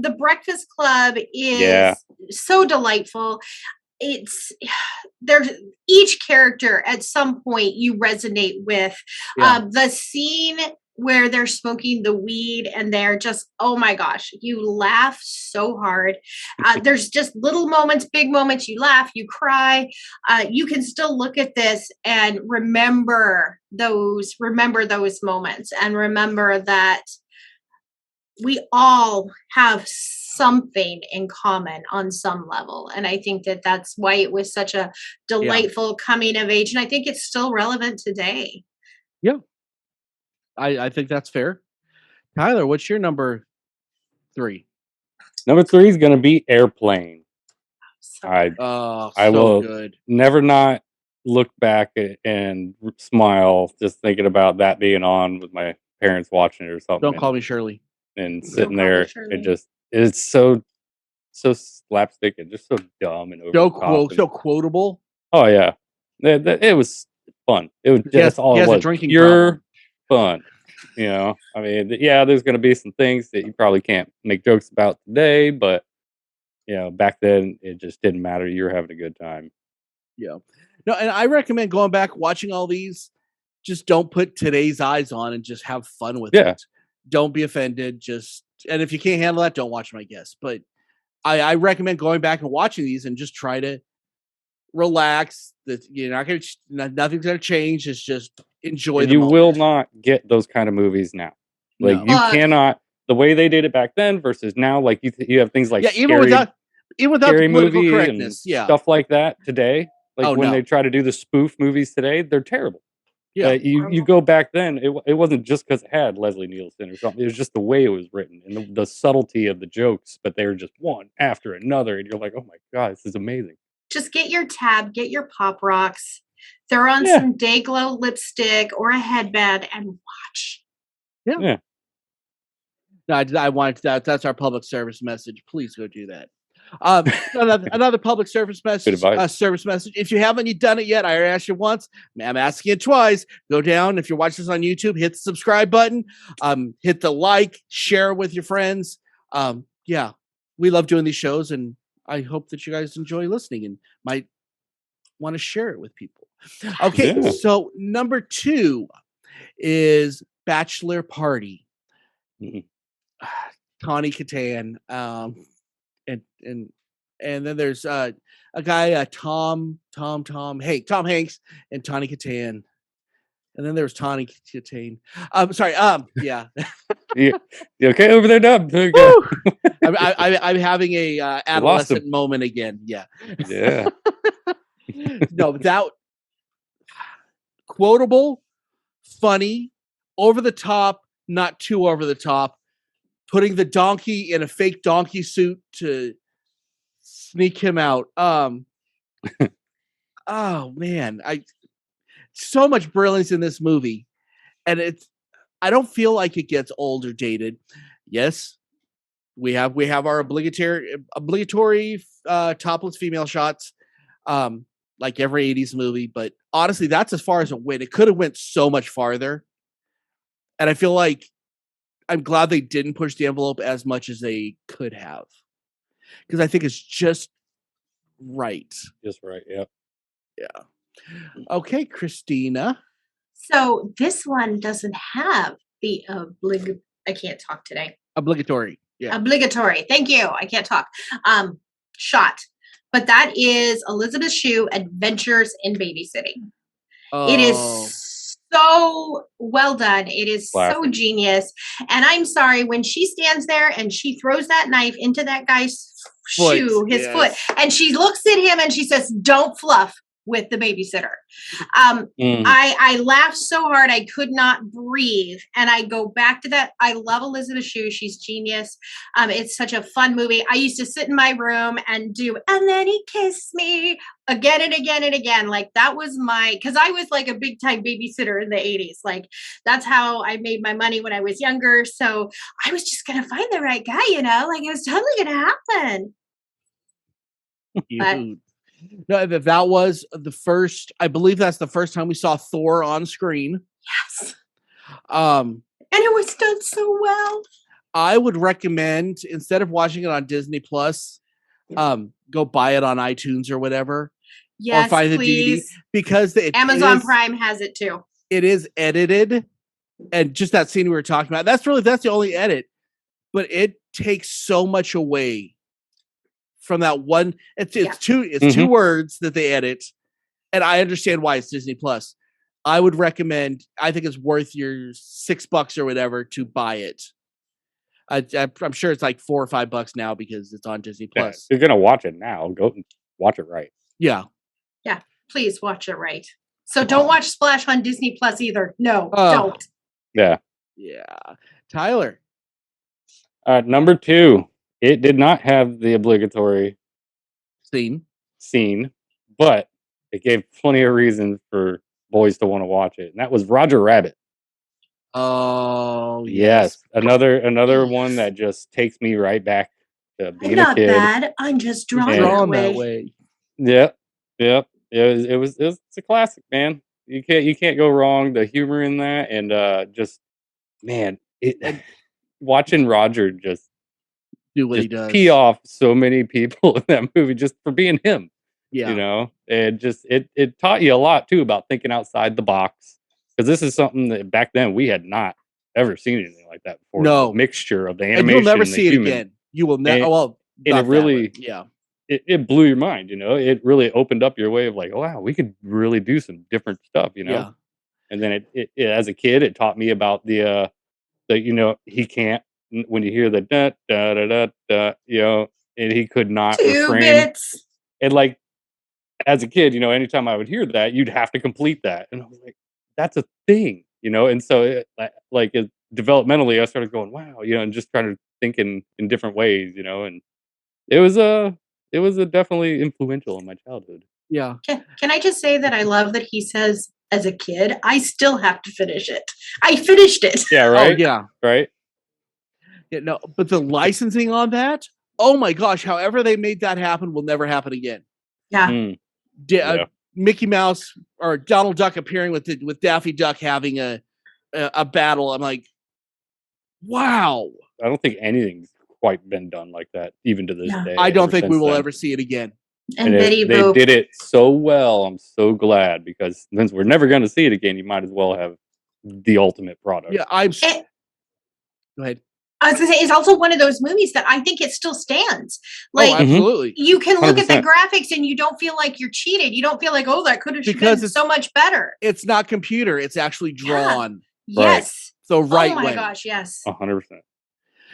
The Breakfast Club is so delightful. There's each character at some point you resonate with. The scene where they're smoking the weed and they're just, oh my gosh, you laugh so hard. There's just little moments, big moments, you laugh, you cry. You can still look at this and remember those moments and remember that we all have something in common on some level. And I think that that's why it was such a delightful coming of age. And I think it's still relevant today. Yeah. I think that's fair. Tyler, what's your number 3? Number 3 is going to be Airplane. So I will good. never not look back and smile just thinking about that being on with my parents watching it or something. Don't call me Shirley. And sitting there, it's so slapstick and just so dumb and over the top. So quotable. Oh yeah, it was fun. It was just all it was. Drinking pure fun. I mean, there's going to be some things that you probably can't make jokes about today, but back then it just didn't matter. You were having a good time. Yeah. No, and I recommend going back watching all these. Just don't put today's eyes on and just have fun with it. Don't be offended. And if you can't handle that, don't watch them, I guess. But I recommend going back and watching these and just try to relax. That nothing's gonna change. It's just enjoy. You will not get those kind of movies now. Like you cannot. The way they did it back then versus now, like you have things like even without the political correctness, stuff like that today. Like when they try to do the spoof movies today, they're terrible. Yeah, you go back then, it wasn't just because it had Leslie Nielsen or something. It was just the way it was written and the subtlety of the jokes, but they were just one after another. And you're like, oh my God, this is amazing. Just get your tab, get your Pop Rocks, throw on some Dayglow lipstick or a headband and watch. Yeah. No, I want that. That's our public service message. Please go do that. Another public service message. If you haven't done it yet, I already asked you once. I'm asking you twice. Go down. If you're watching this on YouTube, hit the subscribe button. Hit the like, share with your friends. We love doing these shows, and I hope that you guys enjoy listening and might want to share it with people. Okay, so number 2 is Bachelor Party. Tawny Kitaen. And then there's a guy, Tom Hanks and Tawny Kitaen. And then there's Tawny Kitaen. Sorry. Yeah. You okay over there, Dub? I'm having a adolescent moment again. Yeah. Yeah. No, that quotable, funny, over the top, not too over the top. Putting the donkey in a fake donkey suit to sneak him out. Oh man, so much brilliance in this movie, and I don't feel like it gets old or dated. Yes, we have our obligatory topless female shots, like every 80s movie. But honestly, that's as far as it went. It could have went so much farther, and I feel like I'm glad they didn't push the envelope as much as they could have, because I think it's just right. Just right. Yeah. Yeah. Okay, Christina. So this one doesn't have the I can't talk today. Obligatory. Yeah. Obligatory. Thank you. I can't talk. Shot. But that is Elizabeth Shue, Adventures in Babysitting. It is so well done. It is so genius. And I'm sorry, when she stands there and she throws that knife into that guy's his foot, and she looks at him and she says, "Don't fluff with the babysitter." I laughed so hard I could not breathe. And I go back to that. I love Elizabeth Shue. She's genius. It's such a fun movie. I used to sit in my room and do, and then he kissed me again and again and again. Like that was because I was like a big time babysitter in the 80s. Like that's how I made my money when I was younger. So I was just going to find the right guy, like it was totally going to happen. No, that was the first. I believe that's the first time we saw Thor on screen. Yes. And it was done so well. I would recommend, instead of watching it on Disney Plus, go buy it on iTunes or whatever. Yes, or find please. The DVD, because Amazon Prime has it too. It is edited, and just that scene we were talking about. That's the only edit, but it takes so much away from that one. It's two words that they edit, and I understand why it's Disney Plus. I would recommend. I think it's worth your $6 or whatever to buy it. I'm sure it's like $4 or $5 now because it's on Disney Plus. Yeah, if you're gonna watch it now, go and watch it right. Yeah. Please watch it right. So don't watch Splash on Disney Plus either. No, don't. Yeah. Tyler. Number 2. It did not have the obligatory scene, but it gave plenty of reason for boys to want to watch it, and that was Roger Rabbit. Oh yes, another one that just takes me right back to being a kid. Not bad. I'm just drawn that way. Yep. It's a classic, man. You can't go wrong. The humor in that, and just man, watching Roger just do what he does, pee off so many people in that movie just for being him. Yeah, and just it taught you a lot too about thinking outside the box, because this is something that back then we had not ever seen anything like that before. No, the mixture of the animation, and you'll never see it again. You will never. Well, and it really, yeah. It blew your mind, It really opened up your way of like, oh, wow, we could really do some different stuff, Yeah. And then it as a kid, it taught me about the he can't, when you hear the da da da da da, and he could not refrain. Bits. And like as a kid, anytime I would hear that, you'd have to complete that, and I was like, that's a thing, And so developmentally, I started going, wow, and just trying to think in different ways, and it was definitely influential in my childhood. Yeah. Can I just say that I love that he says, as a kid, I still have to finish it. I finished it. Yeah, right. Oh, yeah. Right. Yeah, no, but the licensing on that, oh my gosh, however they made that happen will never happen again. Yeah. Mickey Mouse or Donald Duck appearing with Daffy Duck having a battle. I'm like, wow. I don't think anything's quite been done like that, even to this day. I don't think we will ever see it again. And they did it so well. I'm so glad, because since we're never going to see it again, you might as well have the ultimate product. Yeah, go ahead. I was going to say, it's also one of those movies that I think it still stands. Like, absolutely. You can look 100%. at the graphics and you don't feel like you're cheated. You don't feel like, that could have been so much better. It's not computer. It's actually drawn. Yeah. Right. Yes. So right Oh my way. gosh, yes. 100%.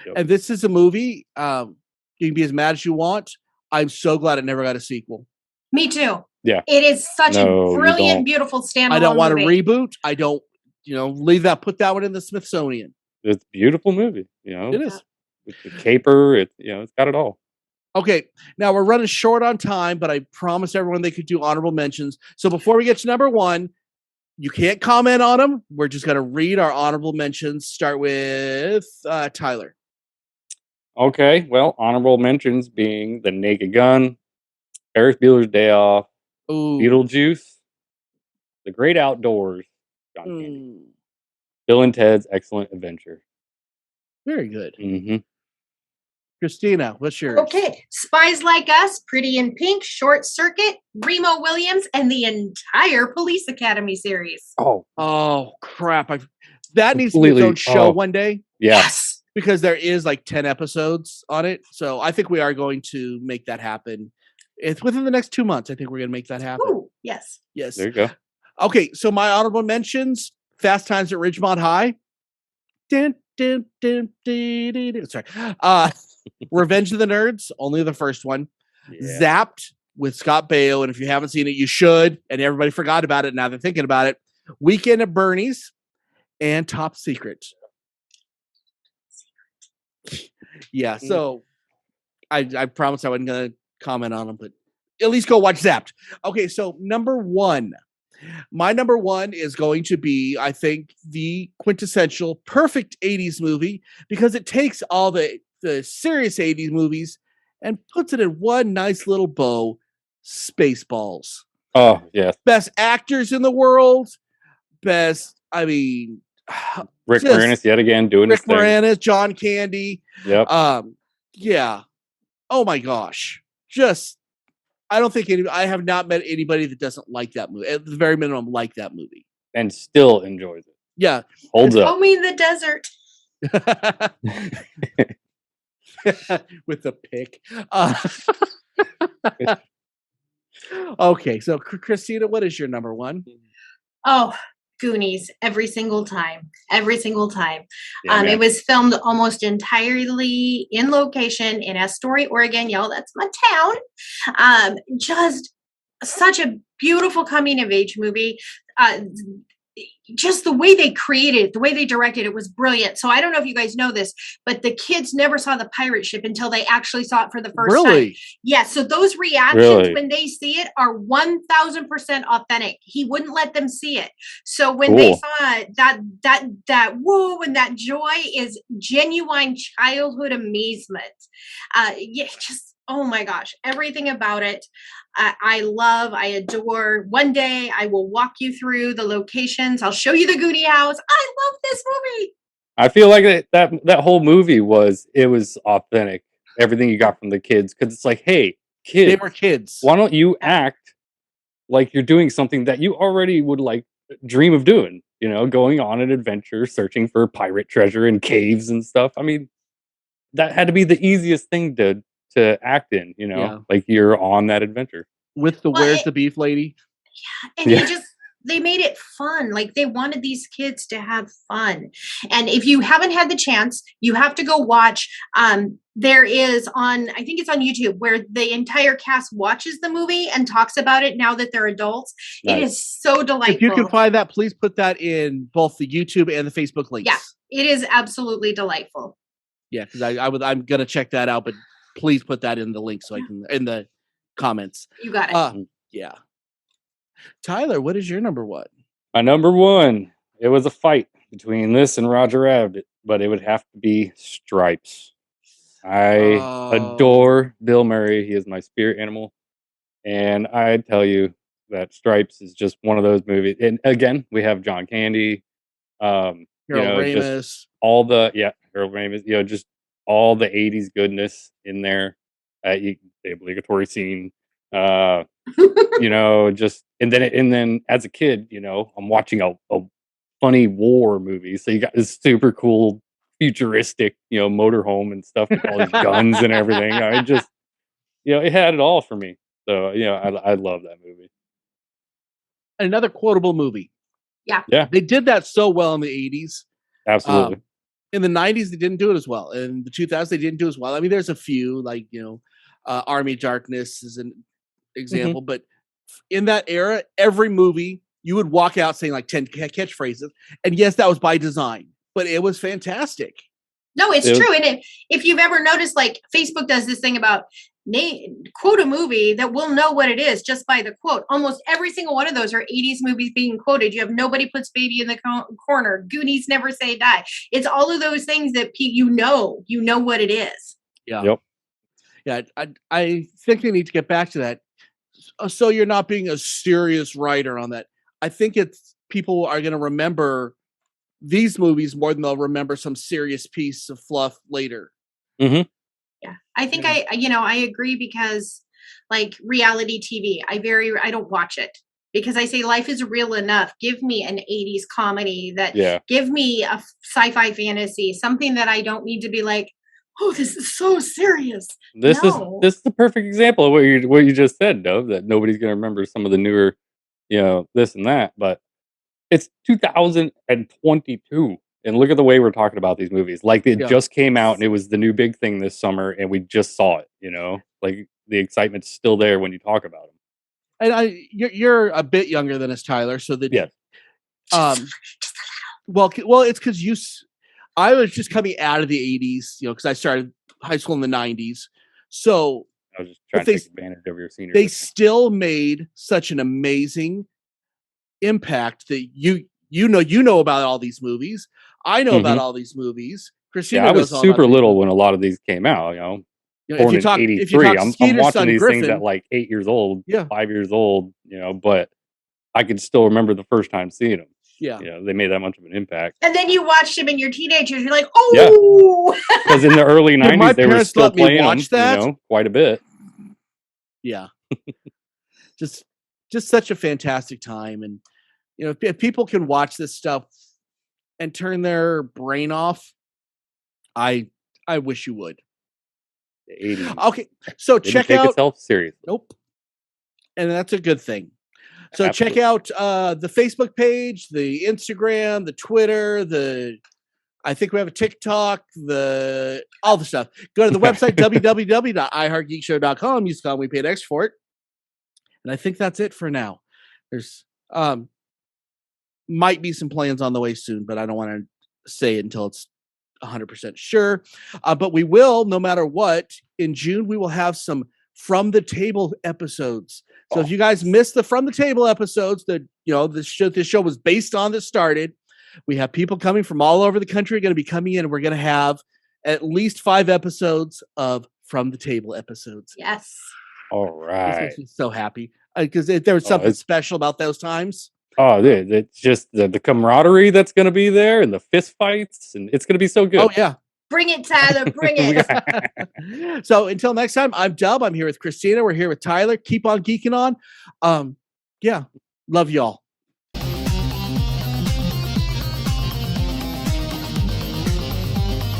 Yep. And this is a movie. You can be as mad as you want. I'm so glad it never got a sequel. Me too. Yeah. It is such a No, you brilliant, don't. beautiful standalone I don't want to movie. reboot. I don't, put that one in the Smithsonian. It's a beautiful movie. It is. With the caper, it's got it all. Okay, now we're running short on time, but I promised everyone they could do honorable mentions. So before we get to number one, you can't comment on them. We're just going to read our honorable mentions. Start with Tyler. Okay, well, honorable mentions being The Naked Gun, Ferris Bueller's Day Off, Ooh. Beetlejuice, The Great Outdoors, John Candy, Mm, Bill and Ted's Excellent Adventure. very good. Mm-hmm. Christina, what's yours? Okay, Spies Like Us, Pretty in Pink, Short Circuit, Remo Williams, and the entire Police Academy series. Oh, Crap. That needs to be its own show one day. yes. Because there is like 10 episodes on it. So I think we are going to make that happen. It's within the next 2 months. I think we're going to make that happen. Ooh, yes. Yes. There you go. Okay, so my honorable mentions: Fast Times at Ridgemont High. Sorry. Revenge of the Nerds, only the first one. Yeah. Zapped with Scott Baio, and if you haven't seen it, you should. And everybody forgot about it. Now they're thinking about it. Weekend at Bernie's and Top Secret. Yeah, so I promised I wasn't going to comment on them, but at least go watch Zapped. Okay, so number one. My number one is going to be, I think, the quintessential perfect 80s movie because it takes all the serious 80s movies and puts it in one nice little bow. Spaceballs. Oh, yes. Best actors in the world. Rick Moranis yet again doing his thing. Rick Moranis, John Candy. Yep. Yeah. Oh my gosh. I don't think I have not met anybody that doesn't like that movie. At the very minimum, like that movie. And still enjoys it. Yeah. Holds up. Throw me in the desert. With the pick. Okay, so Christina, what is your number one? Oh, Goonies, every single time. Yeah, It was filmed almost entirely in location in Astoria, Oregon. Y'all, that's my town. Just such a beautiful coming of age movie. Just the way they created it, the way they directed it was brilliant. So I don't know if you guys know this, but the kids never saw the pirate ship until they actually saw it for the first time. Yeah. So those reactions when they see it are 1000% authentic. He wouldn't let them see it. So when they saw it, that whoa and that joy is genuine childhood amazement. Just oh my gosh, everything about it. I love, I adore. One day I will walk you through the locations. I'll show you the Goonie house. I love this movie. I feel like that whole movie was authentic. Everything you got from the kids. Because it's like, hey, kids. They were kids. Why don't you act like you're doing something that you already would like dream of doing? Going on an adventure, searching for pirate treasure in caves and stuff. I mean, that had to be the easiest thing to act in, like you're on that adventure with the where's the beef lady. Yeah, and they made it fun. Like they wanted these kids to have fun. And if you haven't had the chance, you have to go watch. There is I think it's on YouTube where the entire cast watches the movie and talks about it now that they're adults. Nice. It is so delightful. If you can find that, please put that in both the YouTube and the Facebook links. Yeah, it is absolutely delightful. Yeah, because I'm gonna check that out, but please put that in the link so I can in the comments. You got it. Yeah. Tyler, what is your number one? My number one. It was a fight between this and Roger Rabbit, but it would have to be Stripes. I adore Bill Murray. He is my spirit animal. And I tell you that Stripes is just one of those movies. And again, we have John Candy. Harold Ramis. Just all the Harold Ramis, just all the 80s goodness in there. The obligatory scene. Just and then as a kid, I'm watching a funny war movie. So you got this super cool futuristic, motorhome and stuff with all these guns and everything. I just it had it all for me. So I love that movie. Another quotable movie. Yeah. They did that so well in the 80s. Absolutely. In the 90s, they didn't do it as well. In the 2000s, they didn't do as well. I mean, there's a few, like, Army of Darkness is an example. But in that era, every movie, you would walk out saying like 10 catchphrases. And yes, that was by design. but it was fantastic. No, it's true. And if you've ever noticed, like Facebook does this thing about quote a movie that we'll know what it is just by the quote. Almost every single one of those are 80s movies being quoted. You have Nobody Puts Baby in the Corner. Goonies Never Say Die. It's all of those things that you know what it is. Yeah. Yep. Yeah. I think we need to get back to that. So you're not being a serious writer on that. I think people are going to remember these movies more than they'll remember some serious piece of fluff later. Mm-hmm. Yeah, I think I agree, because like reality TV, I don't watch it because I say life is real enough. Give me an 80s comedy give me a sci-fi fantasy, something that I don't need to be like, oh, this is so serious. This is the perfect example of what you just said, Dove, that nobody's going to remember some of the newer, this and that, but it's 2022. And look at the way we're talking about these movies. Like it just came out and it was the new big thing this summer and we just saw it, like the excitement's still there when you talk about them. And you're a bit younger than us, Tyler. So that, well, it's because I was just coming out of the 80s, because I started high school in the 90s. So I was just trying to take advantage of your senior. They still made such an amazing impact that you know about all these movies. I know about all these movies. Christina, I was super little when a lot of these came out. Born in '83. I'm watching these things at like 8 years old, 5 years old. But I could still remember the first time seeing them. Yeah, they made that much of an impact. And then you watched them in your teenagers. You're like, oh, because in the early '90s they were still playing them, quite a bit. Yeah, just such a fantastic time, and if people can watch this stuff and turn their brain off, I wish you would. The 80s. Okay, so Didn't check take out. Itself seriously. Nope, and that's a good thing. So Absolutely. Check out the Facebook page, the Instagram, the Twitter, I think we have a TikTok, all the stuff. Go to the website www.iheartgeekshow.com. Use the code we paid extra for it, and I think that's it for now. There's might be some plans on the way soon, but I don't want to say it until it's 100% sure. But we will, no matter what, in June, we will have some From the Table episodes. So if you guys missed the From the Table episodes that, this show was based on that started, we have people coming from all over the country going to be coming in, and we're going to have at least 5 episodes of From the Table episodes. Yes. All right. This makes me so happy because there was something special about those times. Oh, dude, it's just the camaraderie that's going to be there and the fist fights, and it's going to be so good. Oh, yeah. Bring it, Tyler. Bring it. So until next time, I'm Dub. I'm here with Christina. We're here with Tyler. Keep on geeking on. Yeah. Love y'all.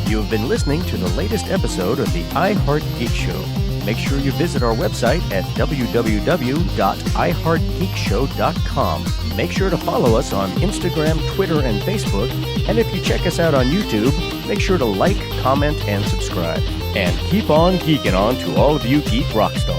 You have been listening to the latest episode of the iHeart Geek Show. Make sure you visit our website at www.iheartgeekshow.com. Make sure to follow us on Instagram, Twitter, and Facebook. And if you check us out on YouTube, make sure to like, comment, and subscribe. And keep on geeking on to all of you geek rock stars.